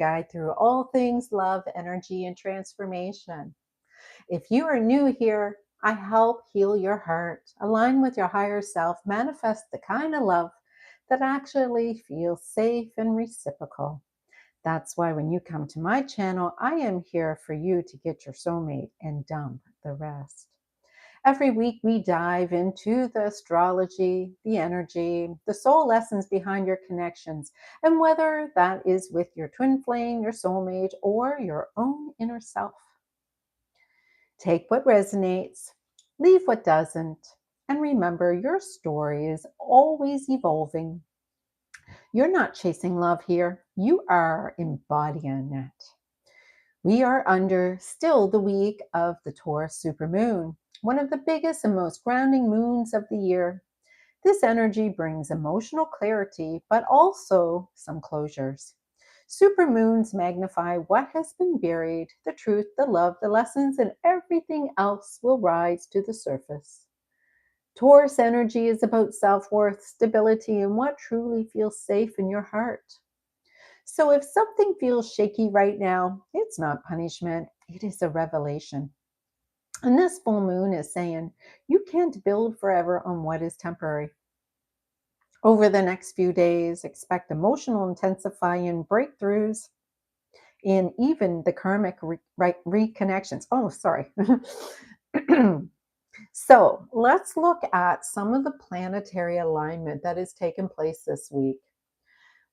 guide through all things love, energy, and transformation. If you are new here, I help heal your heart, align with your higher self, manifest the kind of love that actually feels safe and reciprocal. That's why when you come to my channel, I am here for you to get your soulmate and dump the rest. Every week, we dive into the astrology, the energy, the soul lessons behind your connections, and whether that is with your twin flame, your soulmate, or your own inner self. Take what resonates, leave what doesn't, and remember your story is always evolving. You're not chasing love here, you are embodying it. We are under still the week of the Taurus Supermoon, one of the biggest and most grounding moons of the year. This energy brings emotional clarity, but also some closures. Supermoons magnify what has been buried, the truth, the love, the lessons, and everything else will rise to the surface. Taurus energy is about self worth, stability, and what truly feels safe in your heart. So if something feels shaky right now, it's not punishment, it is a revelation. And this full moon is saying you can't build forever on what is temporary. Over the next few days, expect emotional intensifying breakthroughs in even the karmic reconnections. Oh, sorry. So let's look at some of the planetary alignment that has taken place this week.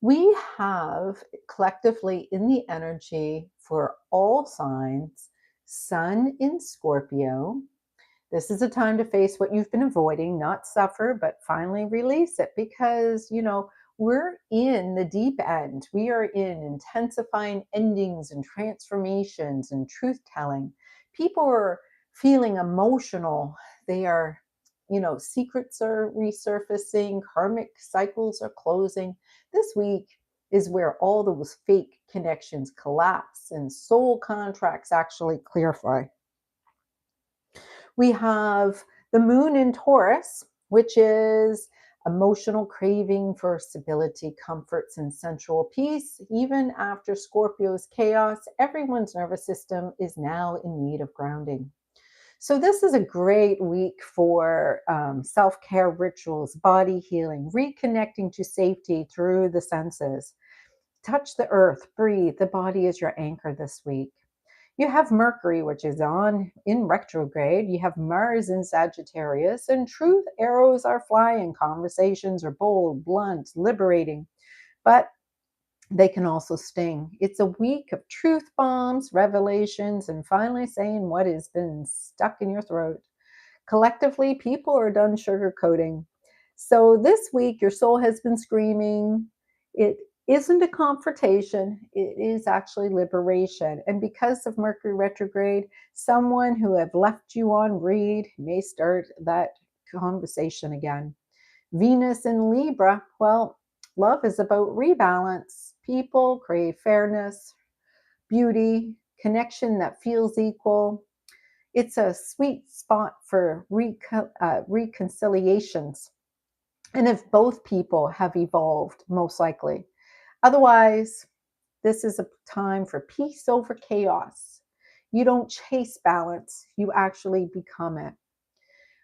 We have collectively in the energy for all signs, Sun in Scorpio. This is a time to face what you've been avoiding, not suffer, but finally release it because, we're in the deep end. We are in intensifying endings and transformations and truth telling. People are feeling emotional. They are, secrets are resurfacing, karmic cycles are closing. This week is where all those fake connections collapse and soul contracts actually clarify. We have the moon in Taurus, which is emotional craving for stability, comforts, and sensual peace. Even after Scorpio's chaos, everyone's nervous system is now in need of grounding. So, this is a great week for self care rituals, body healing, reconnecting to safety through the senses. Touch the earth, breathe. The body is your anchor this week. You have Mercury, which is on in retrograde. You have Mars in Sagittarius, and truth arrows are flying. Conversations are bold, blunt, liberating, but they can also sting. It's a week of truth bombs, revelations, and finally saying what has been stuck in your throat. Collectively, people are done sugarcoating. So this week, your soul has been screaming. It isn't a confrontation, it is actually liberation. And because of Mercury retrograde, someone who have left you on read may start that conversation again. Venus in Libra, well, love is about rebalance. People crave fairness, beauty, connection that feels equal. It's a sweet spot for reconciliations. And if both people have evolved, most likely. Otherwise, this is a time for peace over chaos. You don't chase balance, you actually become it.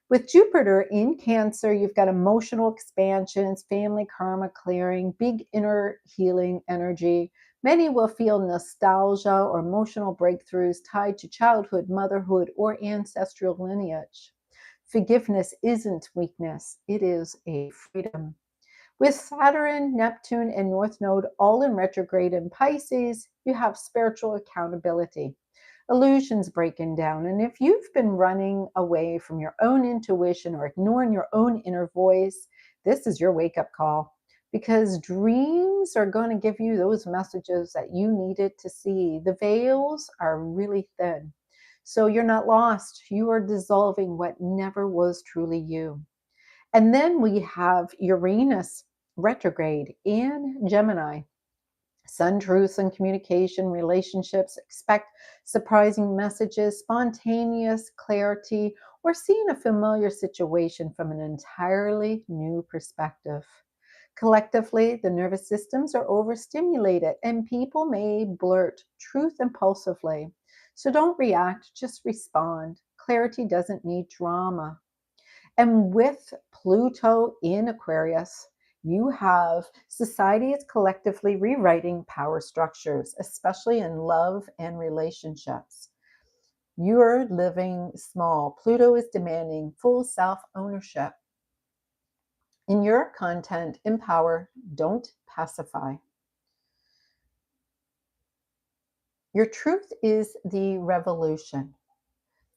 With Jupiter in Cancer, you've got emotional expansions, family karma clearing, big inner healing energy. Many will feel nostalgia or emotional breakthroughs tied to childhood, motherhood, or ancestral lineage. Forgiveness isn't weakness, it is a freedom. With Saturn, Neptune, and North Node all in retrograde in Pisces, you have spiritual accountability, illusions breaking down. And if you've been running away from your own intuition or ignoring your own inner voice, this is your wake up call because dreams are going to give you those messages that you needed to see. The veils are really thin. So you're not lost. You are dissolving what never was truly you. And then we have Uranus retrograde in Gemini. Sun, truth, and communication, relationships. Expect surprising messages, spontaneous clarity, or seeing a familiar situation from an entirely new perspective. Collectively, the nervous systems are overstimulated and people may blurt truth impulsively. So don't react, just respond. Clarity doesn't need drama. And with Pluto in Aquarius, you have society is collectively rewriting power structures, especially in love and relationships. You're living small. Pluto is demanding full self ownership. In your content, empower, don't pacify. Your truth is the revolution.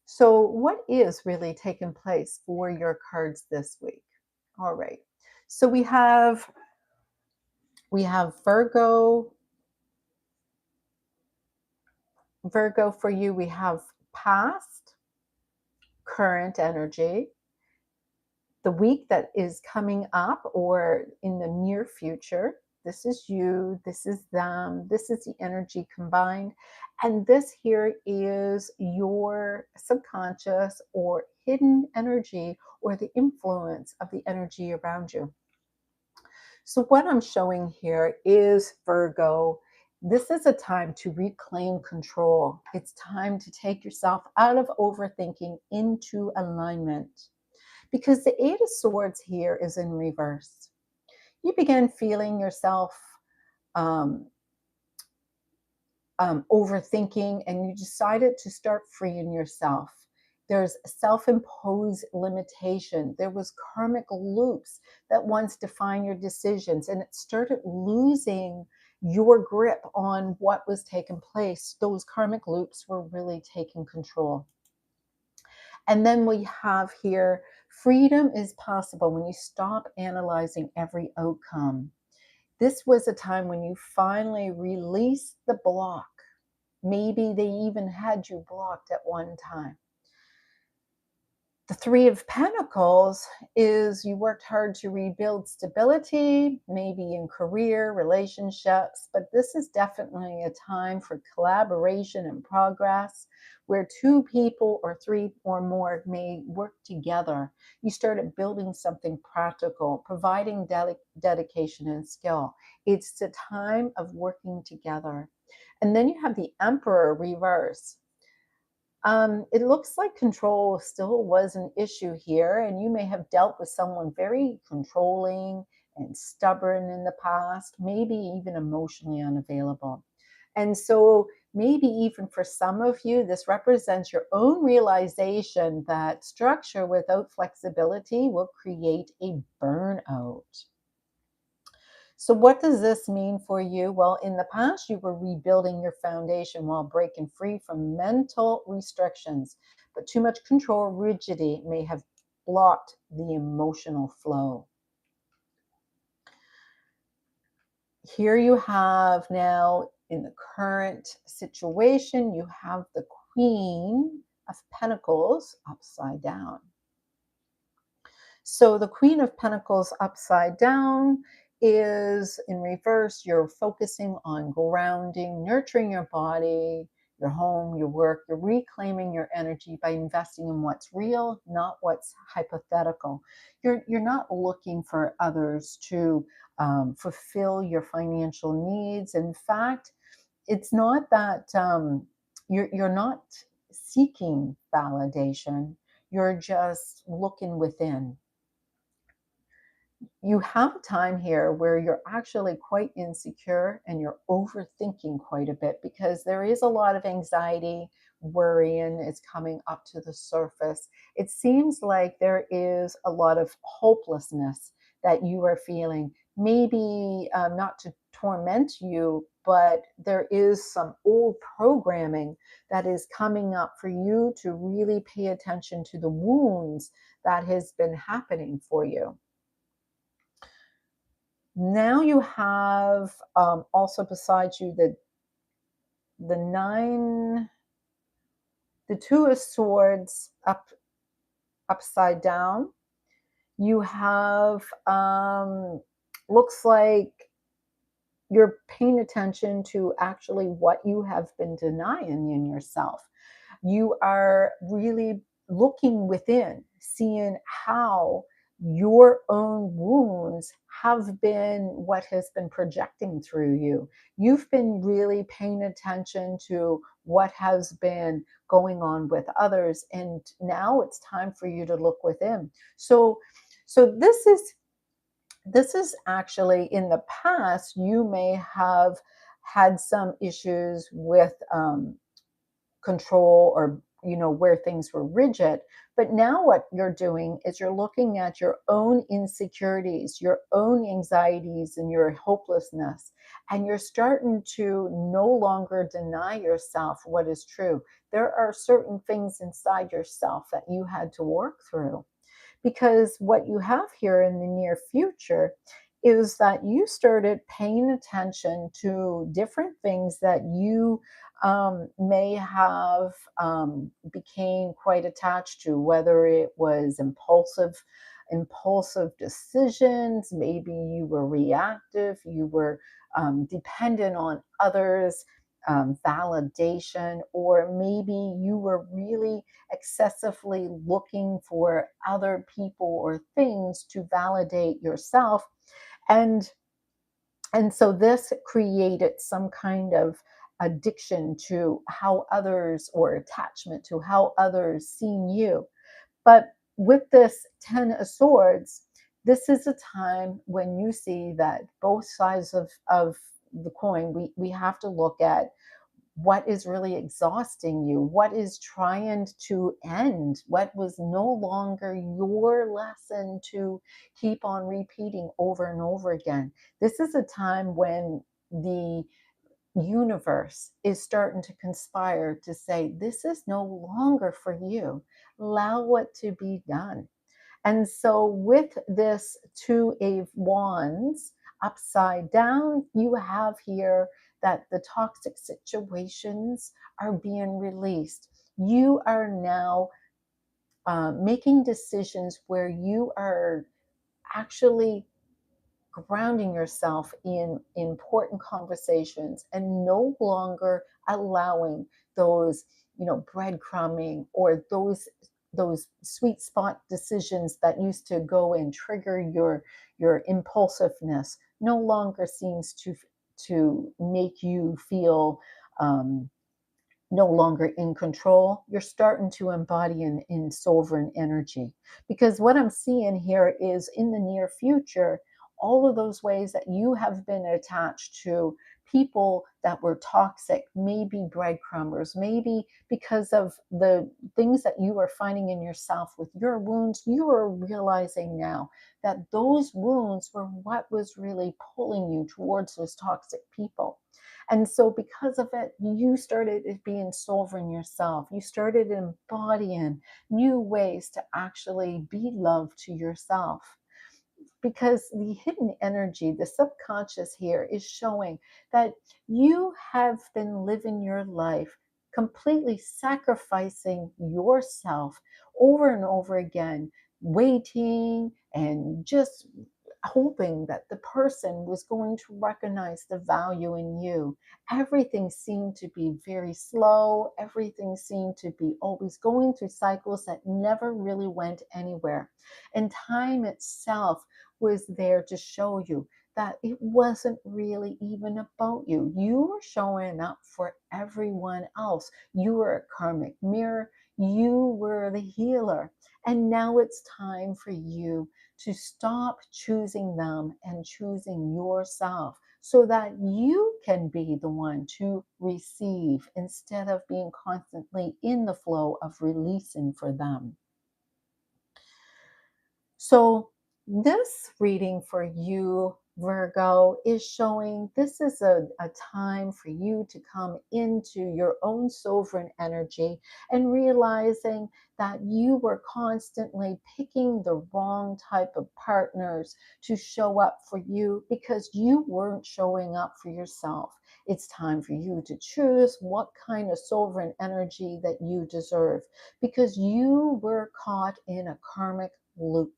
So, what is really taking place for your cards this week? All right. So we have Virgo for you. We have past, current energy, the week that is coming up or in the near future. This is you, this is them, this is the energy combined. And this here is your subconscious or hidden energy or the influence of the energy around you. So, what I'm showing here is Virgo. This is a time to reclaim control. It's time to take yourself out of overthinking into alignment because the Eight of Swords here is in reverse. You begin feeling yourself um, overthinking and you decided to start freeing yourself. There's self-imposed limitation. There was karmic loops that once defined your decisions and it started losing your grip on what was taking place. Those karmic loops were really taking control. And then we have here, freedom is possible when you stop analyzing every outcome. This was a time when you finally released the block. Maybe they even had you blocked at one time. The Three of Pentacles is you worked hard to rebuild stability, maybe in career, relationships, but this is definitely a time for collaboration and progress where two people or three or more may work together. You started building something practical, providing dedication and skill. It's a time of working together. And then you have the Emperor reverse. It looks like control still was an issue here, and you may have dealt with someone very controlling and stubborn in the past, maybe even emotionally unavailable. And so, maybe even for some of you, this represents your own realization that structure without flexibility will create a burnout. So, what does this mean for you? Well, in the past, you were rebuilding your foundation while breaking free from mental restrictions, but too much control, rigidity may have blocked the emotional flow. Here you have now, in the current situation, you have the Queen of Pentacles upside down. So the Queen of Pentacles upside down is in reverse. You're focusing on grounding, nurturing your body, your home, your work. You're reclaiming your energy by investing in what's real, not what's hypothetical. You're not looking for others to fulfill your financial needs. In fact, it's not that you're not seeking validation. You're just looking within. You have a time here where you're actually quite insecure and you're overthinking quite a bit because there is a lot of anxiety, worrying is coming up to the surface. It seems like there is a lot of hopelessness that you are feeling. Maybe not to torment you, but there is some old programming that is coming up for you to really pay attention to the wounds that has been happening for you. Now you have also beside you the nine, the Two of Swords upside down. You have looks like you're paying attention to actually what you have been denying in yourself. You are really looking within, seeing how your own wounds have been what has been projecting through you. You've been really paying attention to what has been going on with others, and now it's time for you to look within. So this is actually, in the past you may have had some issues with control, or where things were rigid. But now what you're doing is you're looking at your own insecurities, your own anxieties, and your hopelessness, and you're starting to no longer deny yourself what is true. There are certain things inside yourself that you had to work through, because what you have here in the near future is that you started paying attention to different things that you may have became quite attached to, whether it was impulsive decisions. Maybe you were reactive, you were dependent on others validation, or maybe you were really excessively looking for other people or things to validate yourself. And and so this created some kind of addiction to how others, or attachment to how others seen you. But with this 10 of swords, this is a time when you see that both sides of the coin, we have to look at what is really exhausting you, what is trying to end, what was no longer your lesson to keep on repeating over and over again. This is a time when the universe is starting to conspire to say, this is no longer for you. Allow it to be done. And so, with this Two of Wands upside down, you have here that the toxic situations are being released. You are now making decisions where you are actually grounding yourself in important conversations, and no longer allowing those breadcrumbing, or those sweet spot decisions that used to go and trigger your impulsiveness. No longer seems to make you feel no longer in control. You're starting to embody in sovereign energy. Because what I'm seeing here is, in the near future, all of those ways that you have been attached to people that were toxic, maybe breadcrumbers, maybe because of the things that you are finding in yourself with your wounds, you are realizing now that those wounds were what was really pulling you towards those toxic people. And so, because of it, you started being sovereign yourself. You started embodying new ways to actually be love to yourself. Because the hidden energy, the subconscious here, is showing that you have been living your life completely sacrificing yourself over and over again, waiting and just hoping that the person was going to recognize the value in you. Everything seemed to be very slow. Everything seemed to be always going through cycles that never really went anywhere. And time itself was there to show you that it wasn't really even about you. You were showing up for everyone else. You were a karmic mirror. You were the healer. And now it's time for you to stop choosing them and choosing yourself, so that you can be the one to receive, instead of being constantly in the flow of releasing for them. So, this reading for you, Virgo, is showing this is a time for you to come into your own sovereign energy, and realizing that you were constantly picking the wrong type of partners to show up for you, because you weren't showing up for yourself. It's time for you to choose what kind of sovereign energy that you deserve, because you were caught in a karmic loop.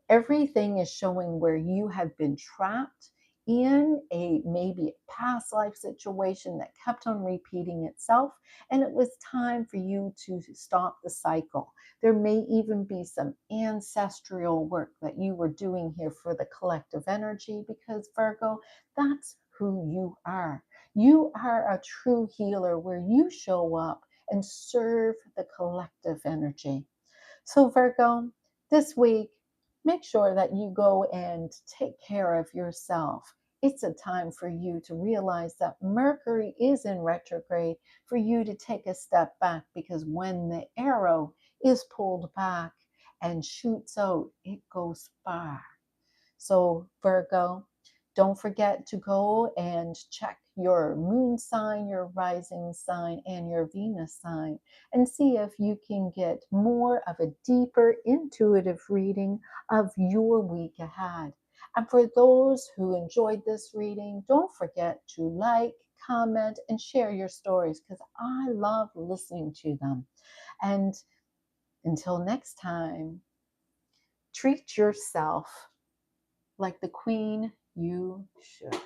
Everything is showing where you have been trapped in a maybe a past life situation that kept on repeating itself, and it was time for you to stop the cycle. There may even be some ancestral work that you were doing here for the collective energy, because Virgo, that's who you are. You are a true healer where you show up and serve the collective energy. So, Virgo, this week, make sure that you go and take care of yourself. It's a time for you to realize that Mercury is in retrograde, for you to take a step back, because when the arrow is pulled back and shoots out, it goes far. So, Virgo, don't forget to go and check your moon sign, your rising sign, and your Venus sign, and see if you can get more of a deeper intuitive reading of your week ahead. And for those who enjoyed this reading, don't forget to like, comment, and share your stories, because I love listening to them. And until next time, treat yourself like the queen you should.